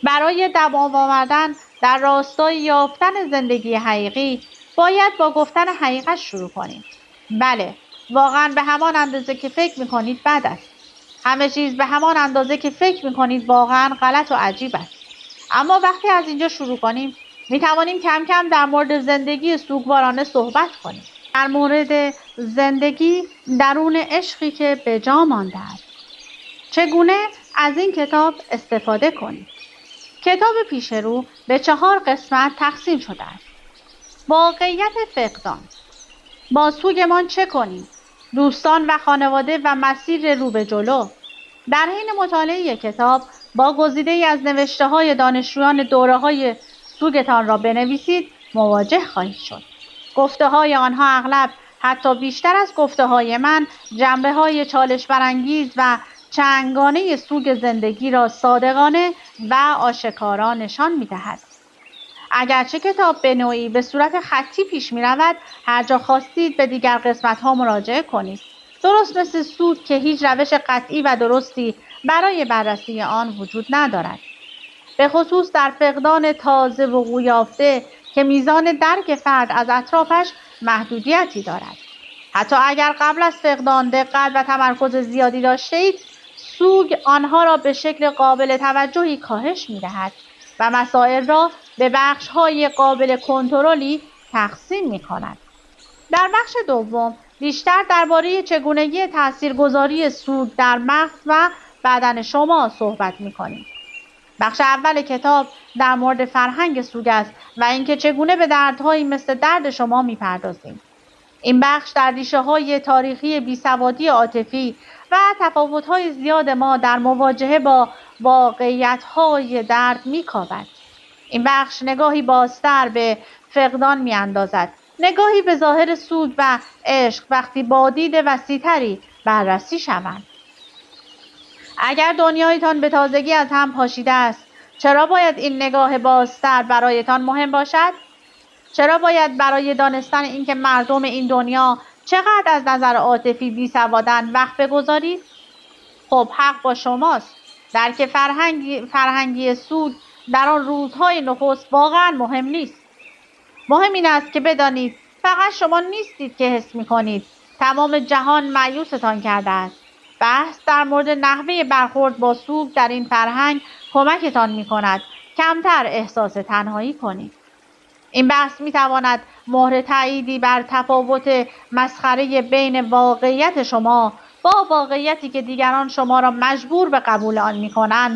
برای دوام آوردن در راستای یافتن زندگی حقیقی باید با گفتن حقیقت شروع کنیم. بله، واقعا به همان اندازه که فکر میکنید بد است. همه چیز به همان اندازه که فکر میکنید واقعا غلط و عجیب است. اما وقتی از اینجا شروع کنیم میتوانیم کم کم در مورد زندگی سوگوارانه صحبت کنیم. در مورد زندگی درون عشقی که به جا مانده است. چگونه از این کتاب استفاده کنید؟ کتاب پیش رو به 4 قسمت تقسیم شده است. واقعیت فقدان. با سوگمان چه کنیم؟ دوستان و خانواده و مسیر رو به جلو. در حین مطالعه کتاب با گزیده‌ای از نوشته‌های دانشجویان دوره‌های سوگتان را بنویسید مواجه خواهید شد. گفته‌های آنها اغلب حتی بیشتر از گفته‌های من جنبه‌های چالش برانگیز و چندگانه سوگ زندگی را صادقانه و آشکارا نشان می‌دهد. اگرچه کتاب به نوعی به صورت خطی پیش می‌رود، هر جا خواستید به دیگر قسمت‌ها مراجعه کنید. درست مثل سوگ که هیچ روش قطعی و درستی برای بررسی آن وجود ندارد. به خصوص در فقدان تازه وقوع یافته که میزان درک فرد از اطرافش محدودیتی دارد. حتی اگر قبل از فقدان دقت و تمرکز زیادی داشتید، سوگ آنها را به شکل قابل توجهی کاهش می‌دهد و مسائل را به بخش‌های قابل کنترلی تقسیم می‌کند. در بخش دوم بیشتر درباره چگونگی تاثیرگذاری سوگ در مغز و بدن شما صحبت می‌کنیم. بخش اول کتاب در مورد فرهنگ سوگ است و اینکه چگونه به دردهایی مثل درد شما می‌پردازیم. این بخش در ریشه‌های تاریخی بیسوادی عاطفی و تفاوت‌های زیاد ما در مواجهه با واقعیت‌های درد می‌کاود. این بخش نگاهی بازتر به فقدان می‌اندازد، نگاهی به ظاهر سوگ و عشق وقتی با دید وسیع‌تری بررسی شوند. اگر دنیایتان به تازگی از هم پاشیده است، چرا باید این نگاه بازتر برایتان مهم باشد؟ چرا باید برای دانستن اینکه مردم این دنیا چقدر از نظر عاطفی بی‌سوادند وقت بگذارید؟ خب حق با شماست. درک فرهنگی سوگ در آن روزهای نخست واقعا مهم نیست. مهم این است که بدانید فقط شما نیستید که حس می‌کنید. تمام جهان مایوستان کرده است. بحث در مورد نحوه برخورد با سوگ در این فرهنگ کمکتان می‌کند کمتر احساس تنهایی کنید. این بحث می‌تواند مهر تأییدی بر تفاوت مسخره بین واقعیت شما با واقعیتی که دیگران شما را مجبور به قبول آن می‌کنند